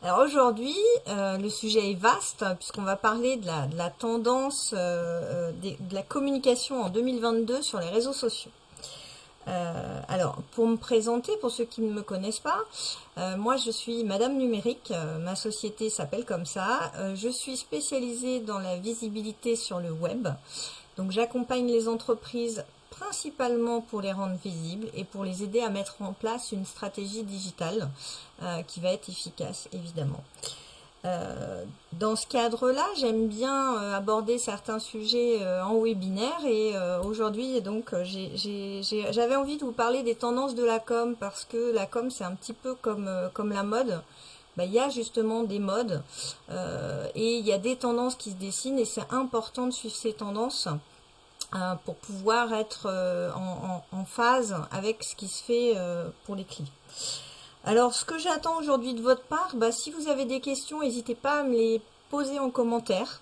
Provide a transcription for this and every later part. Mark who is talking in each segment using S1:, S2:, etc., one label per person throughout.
S1: Alors aujourd'hui, le sujet est vaste puisqu'on va parler de la tendance de la communication en 2022 sur les réseaux sociaux. Alors, pour me présenter, pour ceux qui ne me connaissent pas, moi je suis Madame Numérique, ma société s'appelle comme ça. Je suis spécialisée dans la visibilité sur le web. Donc j'accompagne les entreprises principalement pour les rendre visibles et pour les aider à mettre en place une stratégie digitale qui va être efficace, évidemment. Dans ce cadre-là, j'aime bien aborder certains sujets en webinaire et aujourd'hui, donc, j'avais envie de vous parler des tendances de la com parce que la com, c'est un petit peu comme la mode. Il y a justement des modes et il y a des tendances qui se dessinent et c'est important de suivre ces tendances pour pouvoir être en phase avec ce qui se fait pour les clients. Alors, ce que j'attends aujourd'hui de votre part, si vous avez des questions, n'hésitez pas à me les poser en commentaire.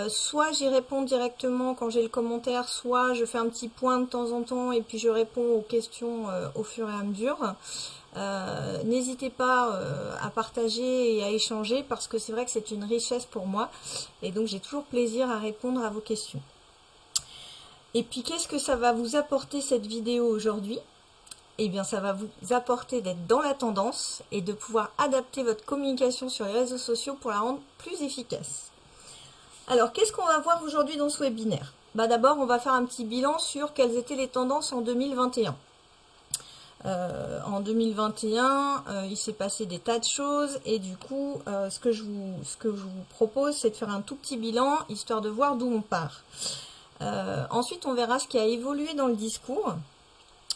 S1: Soit j'y réponds directement quand j'ai le commentaire, soit je fais un petit point de temps en temps et puis je réponds aux questions au fur et à mesure. N'hésitez pas à partager et à échanger parce que c'est vrai que c'est une richesse pour moi et donc j'ai toujours plaisir à répondre à vos questions. Et puis, qu'est-ce que ça va vous apporter cette vidéo aujourd'hui ? Eh bien, ça va vous apporter d'être dans la tendance et de pouvoir adapter votre communication sur les réseaux sociaux pour la rendre plus efficace. Alors, qu'est-ce qu'on va voir aujourd'hui dans ce webinaire ? D'abord, on va faire un petit bilan sur quelles étaient les tendances en 2021. En 2021, il s'est passé des tas de choses et du coup, ce que je vous propose, c'est de faire un tout petit bilan, histoire de voir d'où on part. Ensuite, on verra ce qui a évolué dans le discours.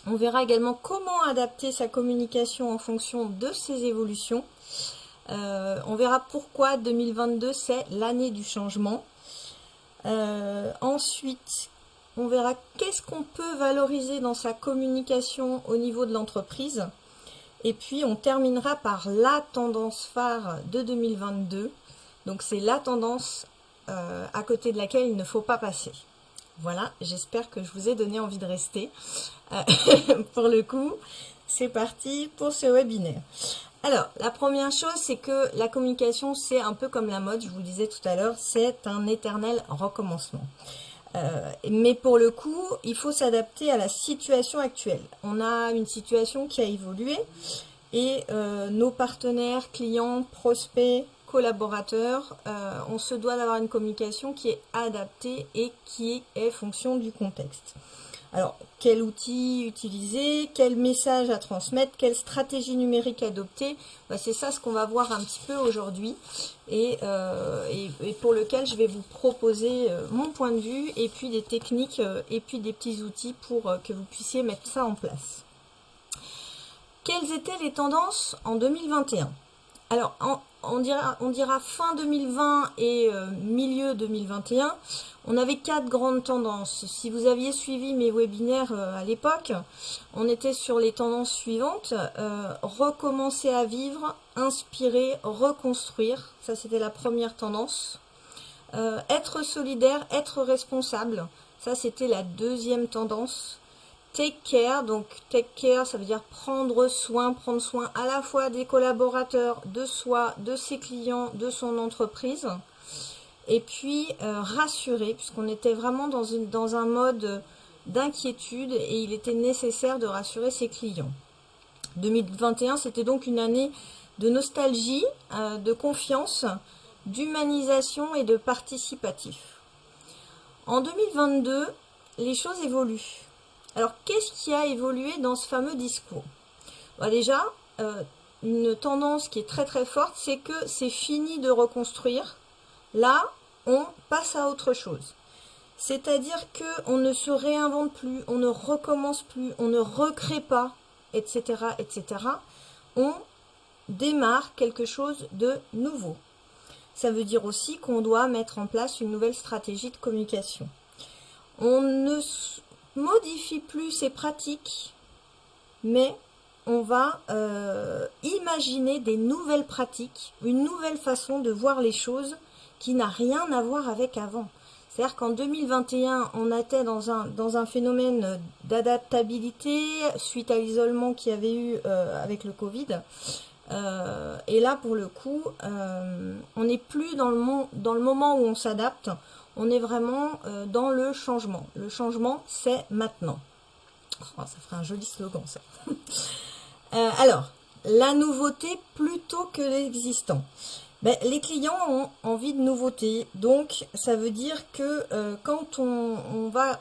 S1: On verra également comment adapter sa communication en fonction de ces évolutions. On verra pourquoi 2022, c'est l'année du changement. Ensuite, on verra qu'est-ce qu'on peut valoriser dans sa communication au niveau de l'entreprise. Et puis, on terminera par la tendance phare de 2022. Donc, c'est la tendance à côté de laquelle il ne faut pas passer. Voilà, j'espère que je vous ai donné envie de rester. Pour le coup, c'est parti pour ce webinaire. Alors, la première chose, c'est que la communication, c'est un peu comme la mode, je vous le disais tout à l'heure, c'est un éternel recommencement. Mais pour le coup, il faut s'adapter à la situation actuelle. On a une situation qui a évolué et nos partenaires, clients, prospects, collaborateurs, on se doit d'avoir une communication qui est adaptée et qui est fonction du contexte. Alors, quel outil utiliser, quel message à transmettre, quelle stratégie numérique adopter, c'est ça ce qu'on va voir un petit peu aujourd'hui et pour lequel je vais vous proposer mon point de vue et puis des techniques et puis des petits outils pour que vous puissiez mettre ça en place. Quelles étaient les tendances en 2021 ? Alors, on dira fin 2020 et milieu 2021, on avait 4 grandes tendances. Si vous aviez suivi mes webinaires à l'époque, on était sur les tendances suivantes. Recommencer à vivre, inspirer, reconstruire. Ça, c'était la première tendance. Être solidaire, être responsable. Ça, c'était la deuxième tendance. Take care, donc take care, ça veut dire prendre soin à la fois des collaborateurs, de soi, de ses clients, de son entreprise. Et puis rassurer, puisqu'on était vraiment dans un mode d'inquiétude et il était nécessaire de rassurer ses clients. 2021, c'était donc une année de nostalgie, de confiance, d'humanisation et de participatif. En 2022, les choses évoluent. Alors, qu'est-ce qui a évolué dans ce fameux discours ? Déjà, une tendance qui est très très forte, c'est que c'est fini de reconstruire. Là, on passe à autre chose. C'est-à-dire qu'on ne se réinvente plus, on ne recommence plus, on ne recrée pas, etc., etc. On démarre quelque chose de nouveau. Ça veut dire aussi qu'on doit mettre en place une nouvelle stratégie de communication. On ne modifie plus ses pratiques, mais on va imaginer des nouvelles pratiques, une nouvelle façon de voir les choses qui n'a rien à voir avec avant. C'est-à-dire qu'en 2021, on était dans un phénomène d'adaptabilité suite à l'isolement qu'il y avait eu avec le Covid. Et là, pour le coup, on n'est plus dans le moment où on s'adapte, on est vraiment dans le changement. Le changement, c'est maintenant. Oh, ça ferait un joli slogan, ça. Alors, la nouveauté plutôt que l'existant. Ben, les clients ont envie de nouveautés, donc ça veut dire que quand on va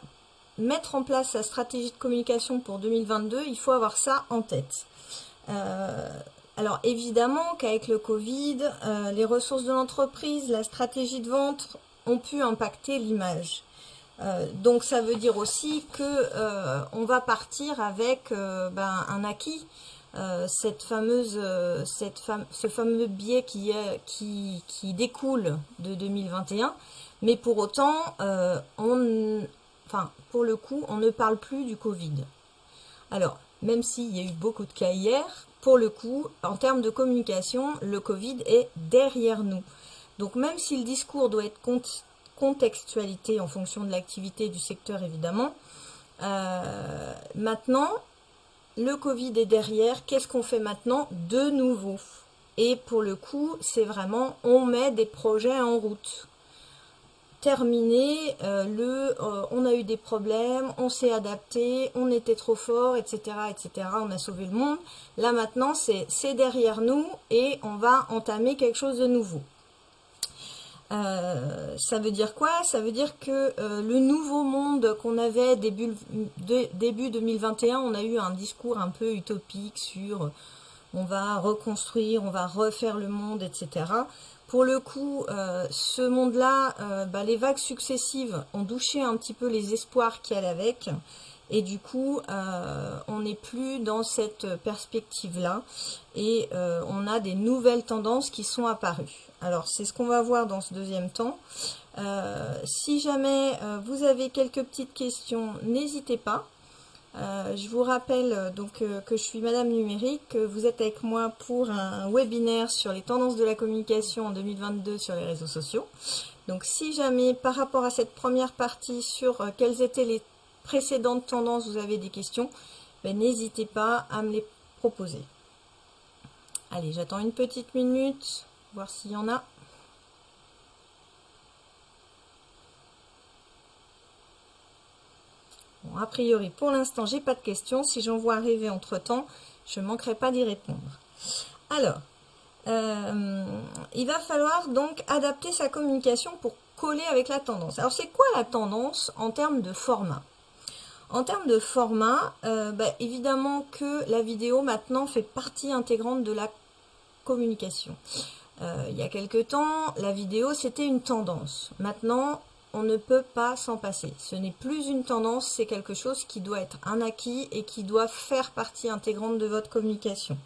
S1: mettre en place sa stratégie de communication pour 2022, il faut avoir ça en tête. Alors évidemment qu'avec le Covid, les ressources de l'entreprise, la stratégie de vente ont pu impacter l'image. Donc ça veut dire aussi que on va partir avec un acquis. Ce fameux biais qui découle de 2021, mais pour autant, pour le coup, on ne parle plus du Covid. Alors, même s'il y a eu beaucoup de cas hier, pour le coup, en termes de communication, le Covid est derrière nous. Donc même si le discours doit être contextualité en fonction de l'activité du secteur évidemment, maintenant, le Covid est derrière, qu'est-ce qu'on fait maintenant de nouveau? Et pour le coup, c'est vraiment, on met des projets en route. Terminé, on a eu des problèmes, on s'est adapté, on était trop fort, etc., etc., on a sauvé le monde. Là maintenant, c'est derrière nous et on va entamer quelque chose de nouveau. Ça veut dire quoi? Ça veut dire que le nouveau monde qu'on avait début 2021, on a eu un discours un peu utopique sur on va reconstruire, on va refaire le monde, etc. Pour le coup, ce monde-là, les vagues successives ont douché un petit peu les espoirs qu'il y a avec. Et du coup, on n'est plus dans cette perspective-là. Et on a des nouvelles tendances qui sont apparues. Alors, c'est ce qu'on va voir dans ce deuxième temps. Si jamais vous avez quelques petites questions, n'hésitez pas. Je vous rappelle que je suis Madame Numérique, que vous êtes avec moi pour un webinaire sur les tendances de la communication en 2022 sur les réseaux sociaux. Donc si jamais par rapport à cette première partie sur quelles étaient les précédentes tendances, vous avez des questions, n'hésitez pas à me les proposer. Allez, j'attends une petite minute, voir s'il y en a. Bon, a priori, pour l'instant, j'ai pas de questions. Si j'en vois arriver entre-temps, je ne manquerai pas d'y répondre. Alors, il va falloir donc adapter sa communication pour coller avec la tendance. Alors, c'est quoi la tendance en termes de format? En termes de format, évidemment que la vidéo maintenant fait partie intégrante de la communication. Il y a quelque temps, la vidéo c'était une tendance. Maintenant, on ne peut pas s'en passer. Ce n'est plus une tendance, c'est quelque chose qui doit être un acquis et qui doit faire partie intégrante de votre communication.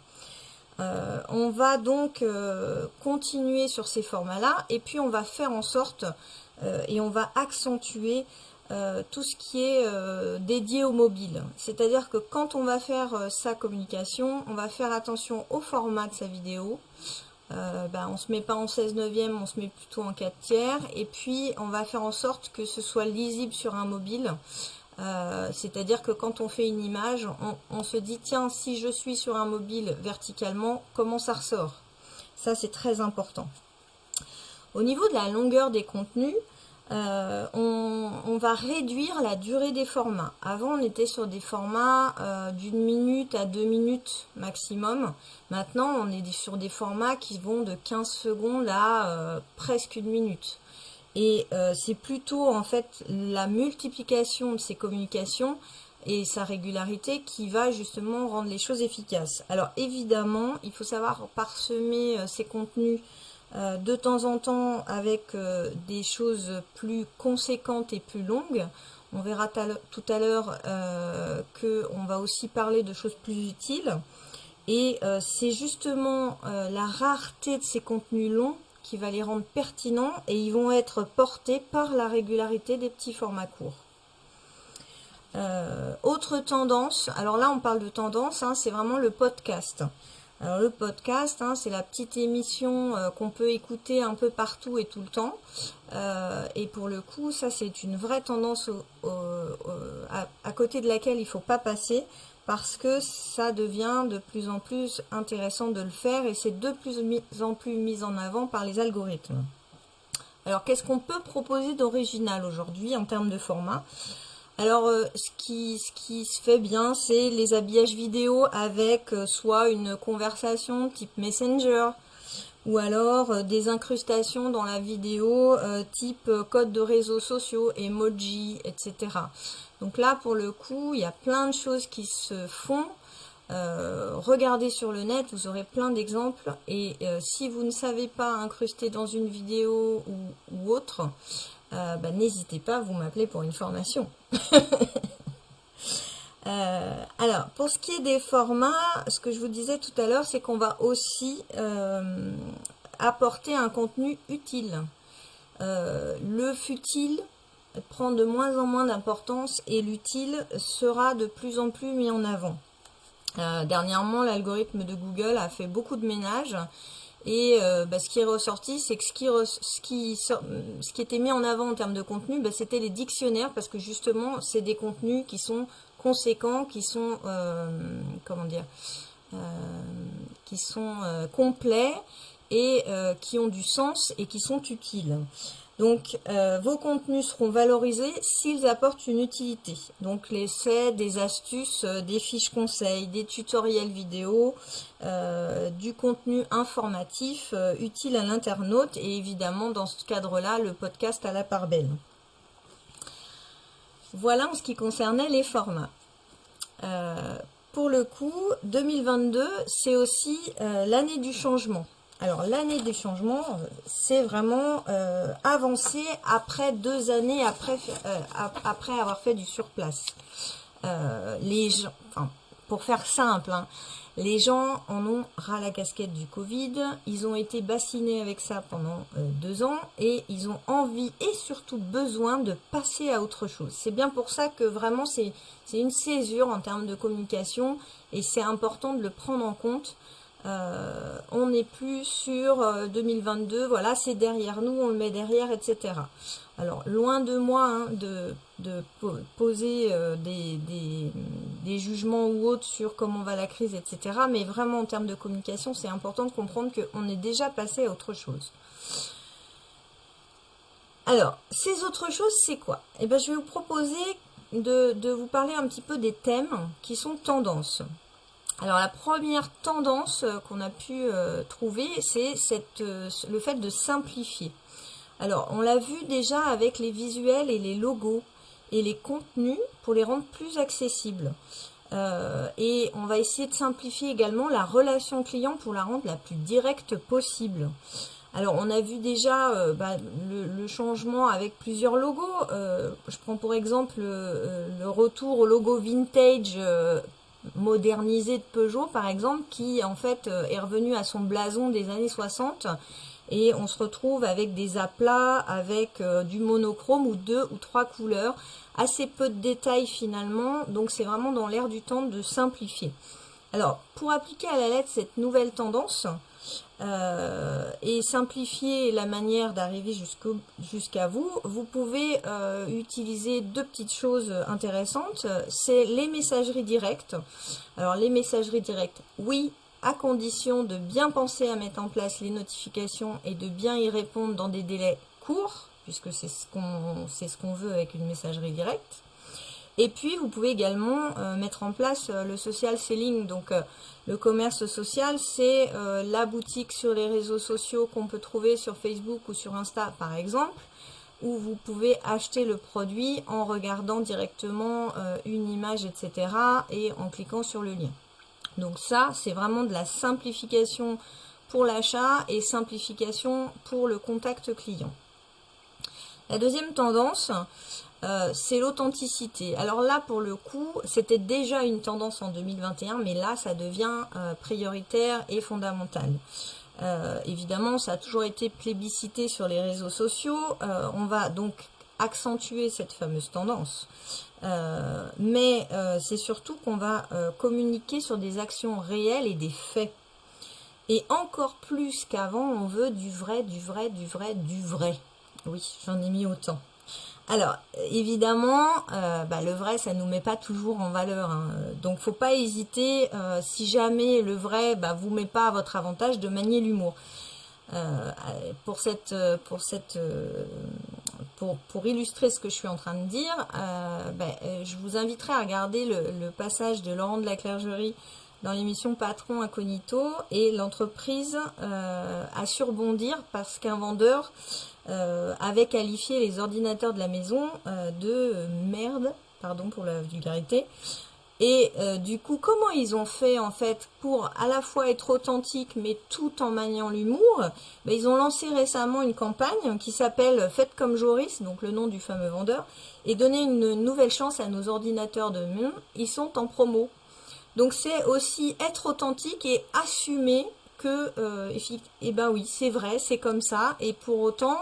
S1: On va donc continuer sur ces formats-là et puis on va faire en sorte et on va accentuer tout ce qui est dédié au mobile. C'est-à-dire que quand on va faire sa communication, on va faire attention au format de sa vidéo. On se met pas en 16/9, on se met plutôt en 4/3 et puis on va faire en sorte que ce soit lisible sur un mobile. C'est-à-dire que quand on fait une image, on se dit tiens, si je suis sur un mobile verticalement, comment ça ressort? Ça c'est très important. Au niveau de la longueur des contenus, on va réduire la durée des formats. Avant, on était sur des formats d'1 minute à 2 minutes maximum. Maintenant, on est sur des formats qui vont de 15 secondes à presque 1 minute. Et c'est plutôt en fait la multiplication de ces communications et sa régularité qui va justement rendre les choses efficaces. Alors évidemment, il faut savoir parsemer ces contenus de temps en temps avec des choses plus conséquentes et plus longues. On verra tout à l'heure qu'on va aussi parler de choses plus utiles. Et c'est justement la rareté de ces contenus longs qui va les rendre pertinents et ils vont être portés par la régularité des petits formats courts. Autre tendance, alors là on parle de tendance, c'est vraiment le podcast. Alors le podcast, hein, c'est la petite émission qu'on peut écouter un peu partout et tout le temps. Et pour le coup, ça c'est une vraie tendance à côté de laquelle il ne faut pas passer, parce que ça devient de plus en plus intéressant de le faire et c'est de plus en plus mis en avant par les algorithmes. Alors qu'est-ce qu'on peut proposer d'original aujourd'hui en termes de format ? Alors, ce qui se fait bien, c'est les habillages vidéo avec soit une conversation type Messenger, ou alors des incrustations dans la vidéo type code de réseaux sociaux, emoji, etc. Donc là, pour le coup, il y a plein de choses qui se font. Regardez sur le net, vous aurez plein d'exemples. Et si vous ne savez pas incruster dans une vidéo ou autre, n'hésitez pas, vous m'appelez pour une formation. Alors, pour ce qui est des formats, ce que je vous disais tout à l'heure, c'est qu'on va aussi apporter un contenu utile. Le futile prend de moins en moins d'importance et l'utile sera de plus en plus mis en avant. Dernièrement, l'algorithme de Google a fait beaucoup de ménage. Et ce qui est ressorti, c'est que ce qui était mis en avant en termes de contenu, c'était les dictionnaires, parce que justement, c'est des contenus qui sont conséquents, qui sont complets et qui ont du sens et qui sont utiles. Donc, vos contenus seront valorisés s'ils apportent une utilité. Donc, des astuces, des fiches conseils, des tutoriels vidéo, du contenu informatif utile à l'internaute et évidemment, dans ce cadre-là, le podcast à la part belle. Voilà en ce qui concernait les formats. Pour le coup, 2022, c'est aussi l'année du changement. Alors, l'année du changement, c'est vraiment avancer après 2 années après avoir fait du surplace. Pour faire simple, hein, les gens en ont ras la casquette du Covid, ils ont été bassinés avec ça pendant 2 ans et ils ont envie et surtout besoin de passer à autre chose. C'est bien pour ça que vraiment c'est une césure en termes de communication et c'est important de le prendre en compte. On n'est plus sur 2022, voilà, c'est derrière nous, on le met derrière, etc. Alors, loin de moi de poser des jugements ou autres sur comment va la crise, etc. Mais vraiment, en termes de communication, c'est important de comprendre qu'on est déjà passé à autre chose. Alors, ces autres choses, c'est quoi ? Eh bien, je vais vous proposer de vous parler un petit peu des thèmes qui sont tendances. Alors la première tendance qu'on a pu trouver, c'est le fait de simplifier. Alors on l'a vu déjà avec les visuels et les logos et les contenus pour les rendre plus accessibles. Et on va essayer de simplifier également la relation client pour la rendre la plus directe possible. Alors on a vu déjà le changement avec plusieurs logos. Je prends pour exemple le retour au logo vintage modernisé de Peugeot par exemple, qui en fait est revenu à son blason des années 60 et on se retrouve avec des aplats, avec du monochrome ou 2 ou 3 couleurs, assez peu de détails finalement, donc c'est vraiment dans l'air du temps de simplifier. Alors pour appliquer à la lettre cette nouvelle tendance et simplifier la manière d'arriver jusqu'à vous, vous pouvez utiliser 2 petites choses intéressantes. C'est les messageries directes. Alors les messageries directes, oui, à condition de bien penser à mettre en place les notifications et de bien y répondre dans des délais courts, puisque c'est ce qu'on veut avec une messagerie directe. Et puis, vous pouvez également mettre en place le social selling. Donc, le commerce social, c'est la boutique sur les réseaux sociaux qu'on peut trouver sur Facebook ou sur Insta, par exemple, où vous pouvez acheter le produit en regardant directement une image, etc. et en cliquant sur le lien. Donc ça, c'est vraiment de la simplification pour l'achat et simplification pour le contact client. La deuxième tendance, c'est l'authenticité. Alors là, pour le coup, c'était déjà une tendance en 2021, mais là, ça devient prioritaire et fondamental. Évidemment, ça a toujours été plébiscité sur les réseaux sociaux. On va donc accentuer cette fameuse tendance. Mais c'est surtout qu'on va communiquer sur des actions réelles et des faits. Et encore plus qu'avant, on veut du vrai, du vrai, du vrai, du vrai. Oui, j'en ai mis autant. Alors, évidemment, le vrai, ça nous met pas toujours en valeur, hein. Donc, faut pas hésiter, si jamais le vrai vous met pas à votre avantage, de manier l'humour. Pour illustrer ce que je suis en train de dire, je vous inviterai à regarder le passage de Laurent de la Clergerie dans l'émission Patron Incognito, et l'entreprise a su rebondir parce qu'un vendeur avait qualifié les ordinateurs de la maison de merde, pardon pour la vulgarité. Et du coup, comment ils ont fait en fait pour à la fois être authentiques mais tout en maniant l'humour? Ils ont lancé récemment une campagne qui s'appelle Faites comme Joris, donc le nom du fameux vendeur, et donner une nouvelle chance à nos ordinateurs de main. Ils sont en promo. Donc c'est aussi être authentique et assumer que, oui, c'est vrai, c'est comme ça, et pour autant,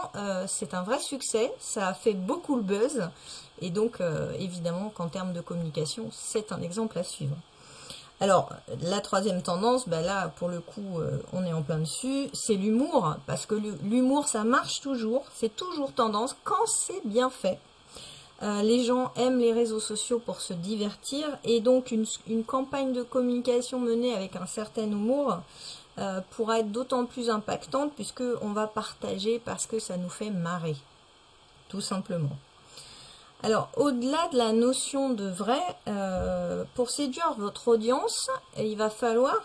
S1: c'est un vrai succès, ça a fait beaucoup le buzz, et donc, évidemment, qu'en termes de communication, c'est un exemple à suivre. Alors, la troisième tendance, là, pour le coup, on est en plein dessus, c'est l'humour, parce que l'humour, ça marche toujours, c'est toujours tendance, quand c'est bien fait. Les gens aiment les réseaux sociaux pour se divertir, et donc une campagne de communication menée avec un certain humour pourra être d'autant plus impactante puisque on va partager parce que ça nous fait marrer, tout simplement. Alors, au-delà de la notion de vrai, pour séduire votre audience, il va falloir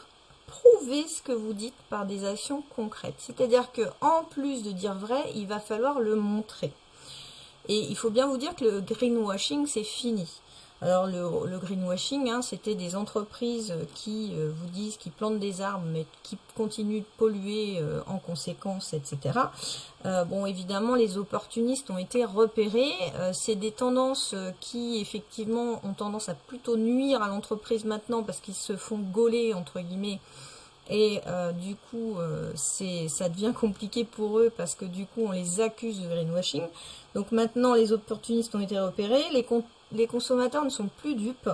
S1: prouver ce que vous dites par des actions concrètes. C'est-à-dire que en plus de dire vrai, il va falloir le montrer. Et il faut bien vous dire que le greenwashing, c'est fini. Alors le greenwashing, c'était des entreprises qui vous disent qu'ils plantent des arbres, mais qui continuent de polluer en conséquence, etc. Évidemment, les opportunistes ont été repérés. C'est des tendances qui, effectivement, ont tendance à plutôt nuire à l'entreprise maintenant parce qu'ils se font gauler, entre guillemets. Et du coup, ça devient compliqué pour eux parce que du coup, on les accuse de greenwashing. Donc maintenant, les opportunistes ont été repérés, les consommateurs ne sont plus dupes.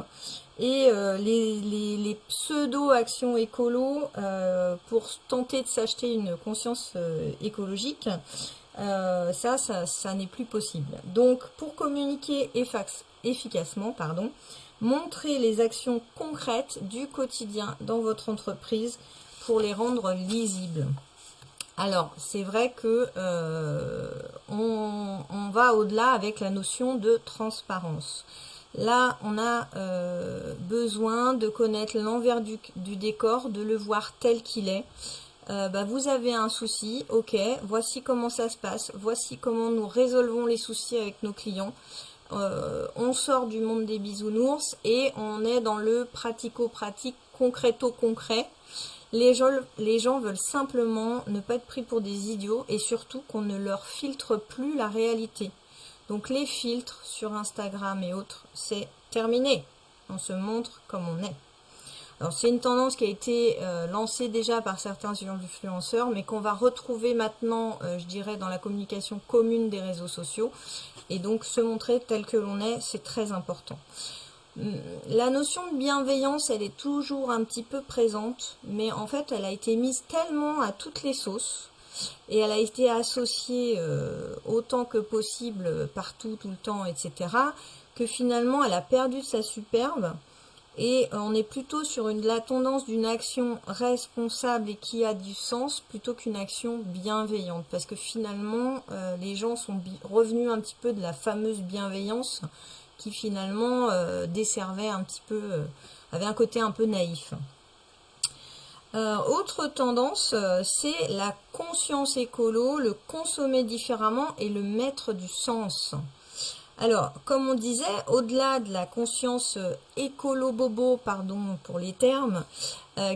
S1: Et les pseudo-actions écolo, pour tenter de s'acheter une conscience écologique, ça n'est plus possible. Donc, pour communiquer efficacement, montrez les actions concrètes du quotidien dans votre entreprise pour les rendre lisibles. Alors, c'est vrai que on va au-delà avec la notion de transparence. Là, on a besoin de connaître l'envers du décor, de le voir tel qu'il est. Vous avez un souci, ok, voici comment ça se passe, voici comment nous résolvons les soucis avec nos clients. On sort du monde des bisounours et on est dans le pratico-pratique, concreto-concret. Les gens veulent simplement ne pas être pris pour des idiots et surtout qu'on ne leur filtre plus la réalité. Donc les filtres sur Instagram et autres, c'est terminé. On se montre comme on est. Alors c'est une tendance qui a été lancée déjà par certains influenceurs, mais qu'on va retrouver maintenant, je dirais, dans la communication commune des réseaux sociaux. Et donc se montrer tel que l'on est, c'est très important. La notion de bienveillance, elle est toujours un petit peu présente, mais en fait, elle a été mise tellement à toutes les sauces, et elle a été associée autant que possible, partout, tout le temps, etc., que finalement, elle a perdu de sa superbe. Et on est plutôt sur la tendance d'une action responsable et qui a du sens plutôt qu'une action bienveillante. Parce que finalement, les gens sont revenus un petit peu de la fameuse bienveillance qui finalement desservait un petit peu, avait un côté un peu naïf. Autre tendance, c'est la conscience écolo, le consommer différemment et le mettre du sens. Alors, comme on disait, au-delà de la conscience écolo-bobo, pardon pour les termes,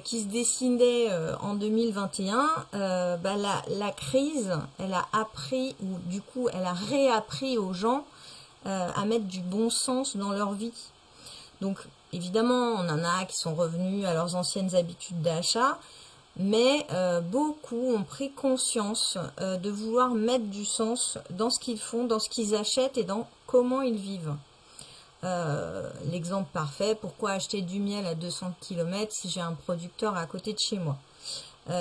S1: qui se dessinait en 2021, la crise, elle a appris, ou du coup, elle a réappris aux gens à mettre du bon sens dans leur vie. Donc, évidemment, on en a qui sont revenus à leurs anciennes habitudes d'achat, mais beaucoup ont pris conscience de vouloir mettre du sens dans ce qu'ils font, dans ce qu'ils achètent et dans comment ils vivent. L'exemple parfait, pourquoi acheter du miel à 200 km si j'ai un producteur à côté de chez moi?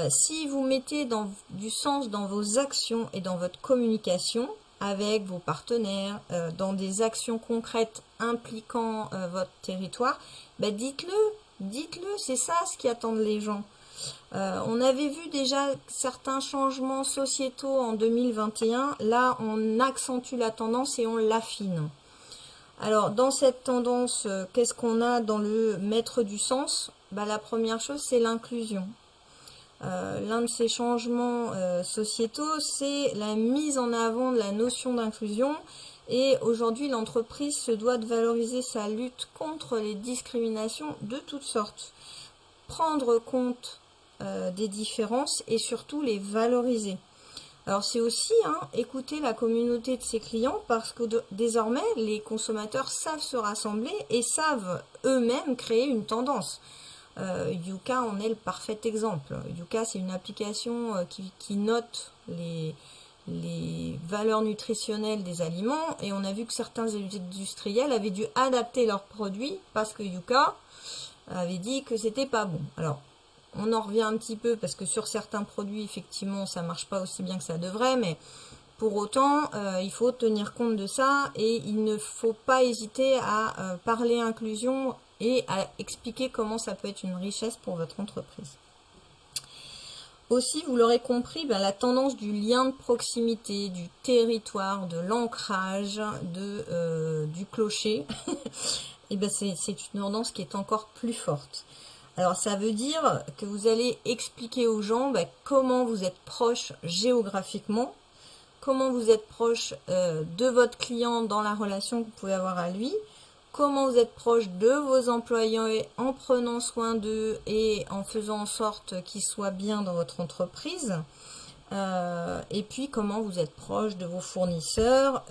S1: Si vous mettez du sens dans vos actions et dans votre communication avec vos partenaires, dans des actions concrètes impliquant votre territoire, dites-le, c'est ça ce qui attendent les gens. On avait vu déjà certains changements sociétaux en 2021, là on accentue la tendance et on l'affine. Alors dans cette tendance, qu'est-ce qu'on a dans le mettre du sens? La première chose c'est l'inclusion. L'un de ces changements sociétaux, c'est la mise en avant de la notion d'inclusion. Et aujourd'hui, l'entreprise se doit de valoriser sa lutte contre les discriminations de toutes sortes. Prendre compte des différences et surtout les valoriser. Alors c'est aussi écouter la communauté de ses clients parce que désormais, les consommateurs savent se rassembler et savent eux-mêmes créer une tendance. Yuka en est le parfait exemple. Yuka, c'est une application qui note les valeurs nutritionnelles des aliments et on a vu que certains industriels avaient dû adapter leurs produits parce que Yuka avait dit que c'était pas bon. Alors, on en revient un petit peu parce que sur certains produits, effectivement, ça marche pas aussi bien que ça devrait, mais pour autant, il faut tenir compte de ça et il ne faut pas hésiter à parler inclusion et à expliquer comment ça peut être une richesse pour votre entreprise. Aussi, vous l'aurez compris, la tendance du lien de proximité, du territoire, de l'ancrage, du clocher, et c'est une tendance qui est encore plus forte. Alors ça veut dire que vous allez expliquer aux gens comment vous êtes proche géographiquement, comment vous êtes proche de votre client dans la relation que vous pouvez avoir à lui, comment vous êtes proche de vos employés en prenant soin d'eux et en faisant en sorte qu'ils soient bien dans votre entreprise. Et puis comment vous êtes proche de vos fournisseurs.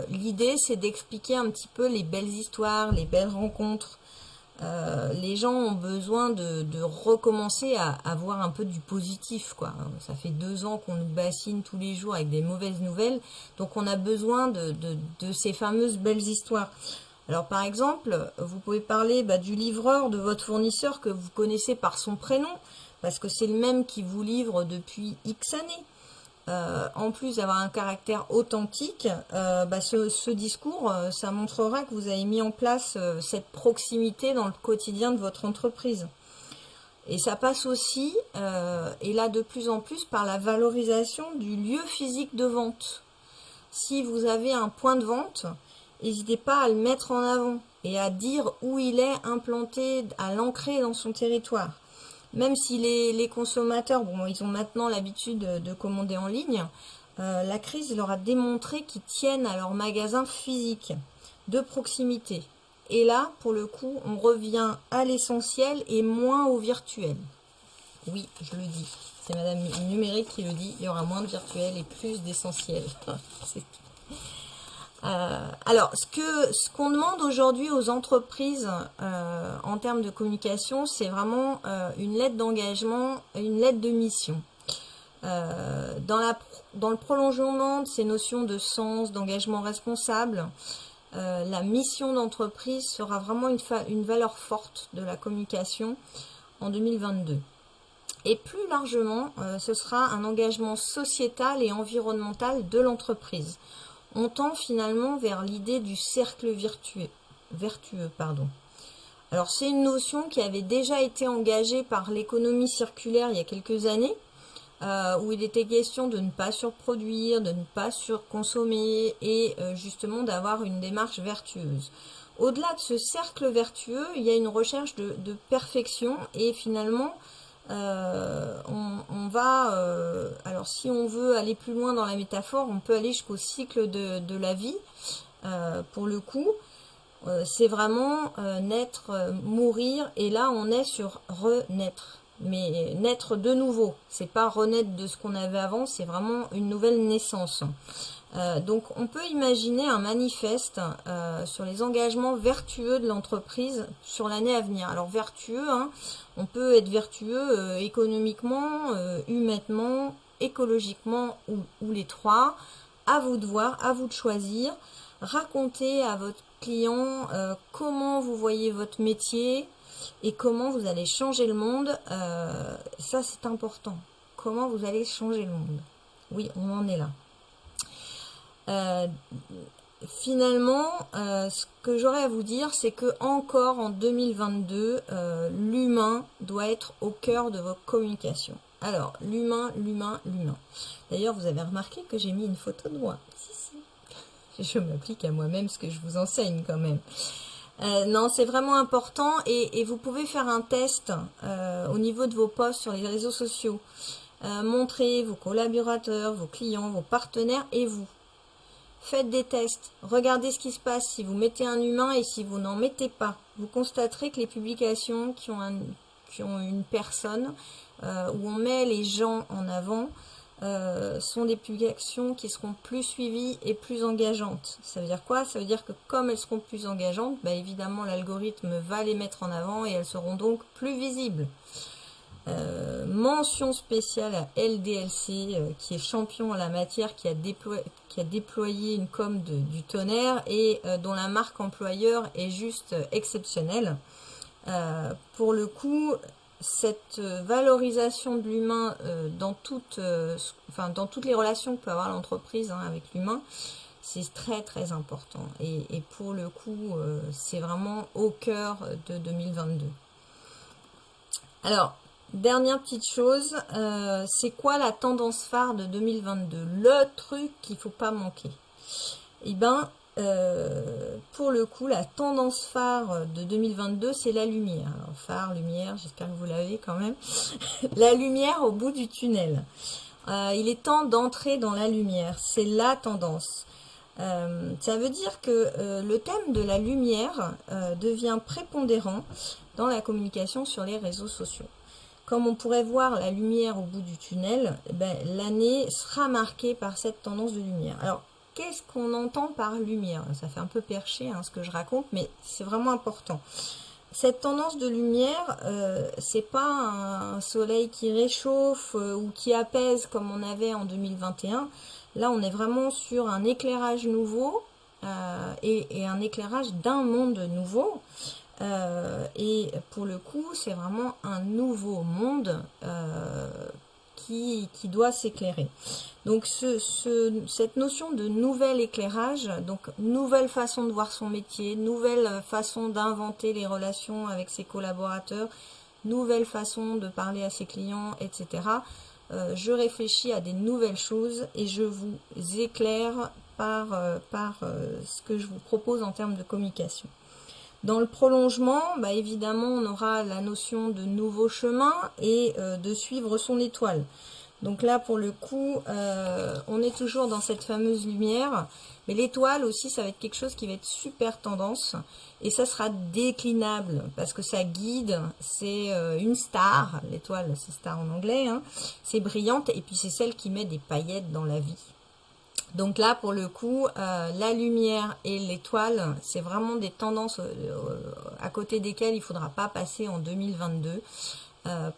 S1: L'idée c'est d'expliquer un petit peu les belles histoires, les belles rencontres. Les gens ont besoin de recommencer à voir un peu du positif, quoi. Ça fait 2 ans qu'on nous bassine tous les jours avec des mauvaises nouvelles, donc on a besoin de ces fameuses belles histoires. Alors par exemple, vous pouvez parler du livreur de votre fournisseur que vous connaissez par son prénom, parce que c'est le même qui vous livre depuis X années. En plus d'avoir un caractère authentique, ce discours, ça montrera que vous avez mis en place cette proximité dans le quotidien de votre entreprise. Et ça passe aussi, et là de plus en plus, par la valorisation du lieu physique de vente. Si vous avez un point de vente, n'hésitez pas à le mettre en avant et à dire où il est implanté, à l'ancrer dans son territoire. Même si les consommateurs, ils ont maintenant l'habitude de commander en ligne, la crise leur a démontré qu'ils tiennent à leur magasin physique, de proximité. Et là, pour le coup, on revient à l'essentiel et moins au virtuel. Oui, je le dis. C'est Madame Numérique qui le dit. Il y aura moins de virtuel et plus d'essentiel. C'est tout. Alors, ce qu'on demande aujourd'hui aux entreprises en termes de communication, c'est vraiment une lettre d'engagement, une lettre de mission. Dans le prolongement de ces notions de sens, d'engagement responsable, la mission d'entreprise sera vraiment une valeur forte de la communication en 2022. Et plus largement, ce sera un engagement sociétal et environnemental de l'entreprise. On tend finalement vers l'idée du cercle vertueux. Alors c'est une notion qui avait déjà été engagée par l'économie circulaire il y a quelques années, où il était question de ne pas surproduire, de ne pas surconsommer et justement d'avoir une démarche vertueuse. Au-delà de ce cercle vertueux, il y a une recherche de perfection et finalement on va, alors si on veut aller plus loin dans la métaphore, on peut aller jusqu'au cycle de la vie. Pour le coup, c'est vraiment naître, mourir, et là on est sur renaître. Mais naître de nouveau, c'est pas renaître de ce qu'on avait avant, c'est vraiment une nouvelle naissance. Donc on peut imaginer un manifeste sur les engagements vertueux de l'entreprise sur l'année à venir. Alors vertueux, on peut être vertueux économiquement, humainement, écologiquement ou les trois. À vous de voir, à vous de choisir. Racontez à votre client comment vous voyez votre métier. et comment vous allez changer le monde. Ça, c'est important. Comment vous allez changer le monde. Oui, on en est là. Finalement, ce que j'aurais à vous dire, c'est que encore en 2022, l'humain doit être au cœur de vos communications. Alors, l'humain. D'ailleurs, vous avez remarqué que j'ai mis une photo de moi. Si. Je m'applique à moi-même ce que je vous enseigne quand même. Non, c'est vraiment important et vous pouvez faire un test au niveau de vos posts sur les réseaux sociaux. Montrez vos collaborateurs, vos clients, vos partenaires et vous. Faites des tests, regardez ce qui se passe si vous mettez un humain et si vous n'en mettez pas. Vous constaterez que les publications qui ont une personne, où on met les gens en avant, sont des publications qui seront plus suivies et plus engageantes. Ça veut dire quoi? Ça veut dire que comme elles seront plus engageantes, bah évidemment l'algorithme va les mettre en avant et elles seront donc plus visibles. Mention spéciale à LDLC qui est champion en la matière, qui a déployé une com du tonnerre et dont la marque employeur est juste exceptionnelle. Pour le coup, cette valorisation de l'humain dans toutes les relations que peut avoir l'entreprise avec l'humain, c'est très très important et pour le coup c'est vraiment au cœur de 2022. Alors, dernière petite chose, c'est quoi la tendance phare de 2022? Le truc qu'il ne faut pas manquer. Eh bien, pour le coup, la tendance phare de 2022, c'est la lumière. Alors, phare, lumière, j'espère que vous l'avez quand même. La lumière au bout du tunnel. Il est temps d'entrer dans la lumière. C'est la tendance. Ça veut dire que le thème de la lumière devient prépondérant dans la communication sur les réseaux sociaux. Comme on pourrait voir la lumière au bout du tunnel, l'année sera marquée par cette tendance de lumière. Alors, qu'est-ce qu'on entend par lumière? Ça fait un peu perché ce que je raconte, mais c'est vraiment important. Cette tendance de lumière, c'est pas un soleil qui réchauffe ou qui apaise comme on avait en 2021. Là, on est vraiment sur un éclairage nouveau et un éclairage d'un monde nouveau. Et pour le coup, c'est vraiment un nouveau monde qui doit s'éclairer. Donc cette notion de nouvel éclairage, donc nouvelle façon de voir son métier, nouvelle façon d'inventer les relations avec ses collaborateurs, nouvelle façon de parler à ses clients, etc. Je réfléchis à des nouvelles choses et je vous éclaire par ce que je vous propose en termes de communication. Dans le prolongement, évidemment, on aura la notion de nouveau chemin et de suivre son étoile. Donc là, pour le coup, on est toujours dans cette fameuse lumière. Mais l'étoile aussi, ça va être quelque chose qui va être super tendance. Et ça sera déclinable parce que ça guide. C'est une star. L'étoile, c'est star en anglais. C'est brillante et puis c'est celle qui met des paillettes dans la vie. Donc là, pour le coup, la lumière et l'étoile, c'est vraiment des tendances à côté desquelles il ne faudra pas passer en 2022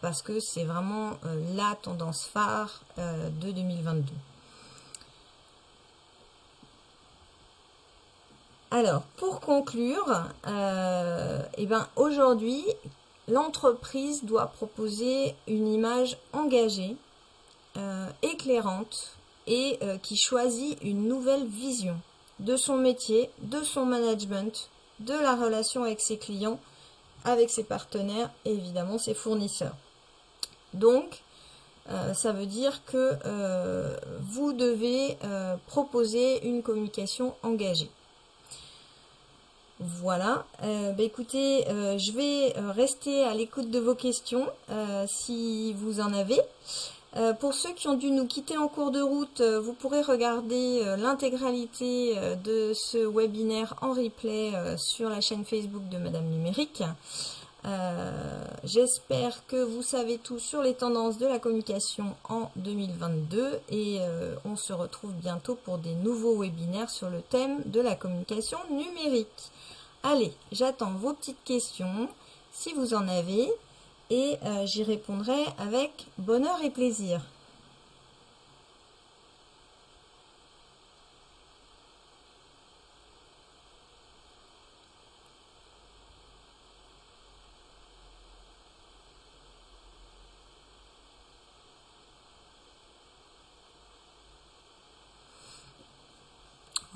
S1: parce que c'est vraiment la tendance phare de 2022. Alors, pour conclure, aujourd'hui, l'entreprise doit proposer une image engagée, éclairante, et qui choisit une nouvelle vision de son métier, de son management, de la relation avec ses clients, avec ses partenaires et évidemment ses fournisseurs. Donc, ça veut dire que vous devez proposer une communication engagée. Voilà, écoutez, je vais rester à l'écoute de vos questions si vous en avez. Pour ceux qui ont dû nous quitter en cours de route, vous pourrez regarder l'intégralité de ce webinaire en replay sur la chaîne Facebook de Madame Numérique. J'espère que vous savez tout sur les tendances de la communication en 2022 et on se retrouve bientôt pour des nouveaux webinaires sur le thème de la communication numérique. Allez, j'attends vos petites questions si vous en avez. Et j'y répondrai avec bonheur et plaisir.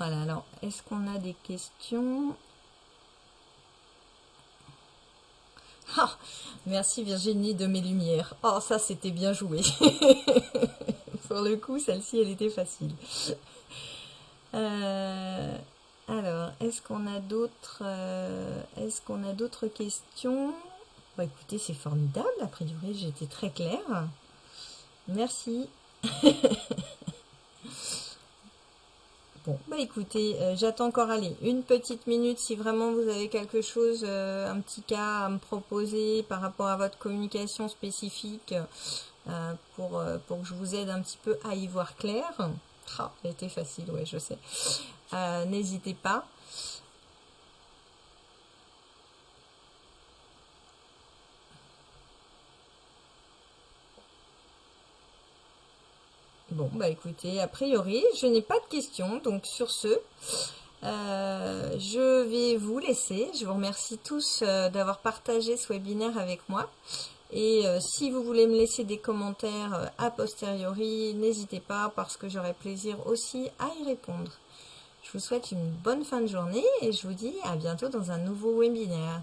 S1: Voilà, alors, est-ce qu'on a des questions? Ah, merci Virginie de mes lumières. Oh, ça, c'était bien joué. Pour le coup, celle-ci, elle était facile. Euh, alors, est-ce qu'on a d'autres questions? Bah, écoutez, c'est formidable. A priori, j'étais très claire. Merci. Bon, bah écoutez, j'attends encore aller une petite minute si vraiment vous avez quelque chose, un petit cas à me proposer par rapport à votre communication spécifique pour que je vous aide un petit peu à y voir clair. Ah, elle était facile, ouais, je sais. N'hésitez pas. Bon, bah écoutez, a priori, je n'ai pas de questions, donc sur ce, je vais vous laisser. Je vous remercie tous d'avoir partagé ce webinaire avec moi. Et si vous voulez me laisser des commentaires a posteriori, n'hésitez pas parce que j'aurai plaisir aussi à y répondre. Je vous souhaite une bonne fin de journée et je vous dis à bientôt dans un nouveau webinaire.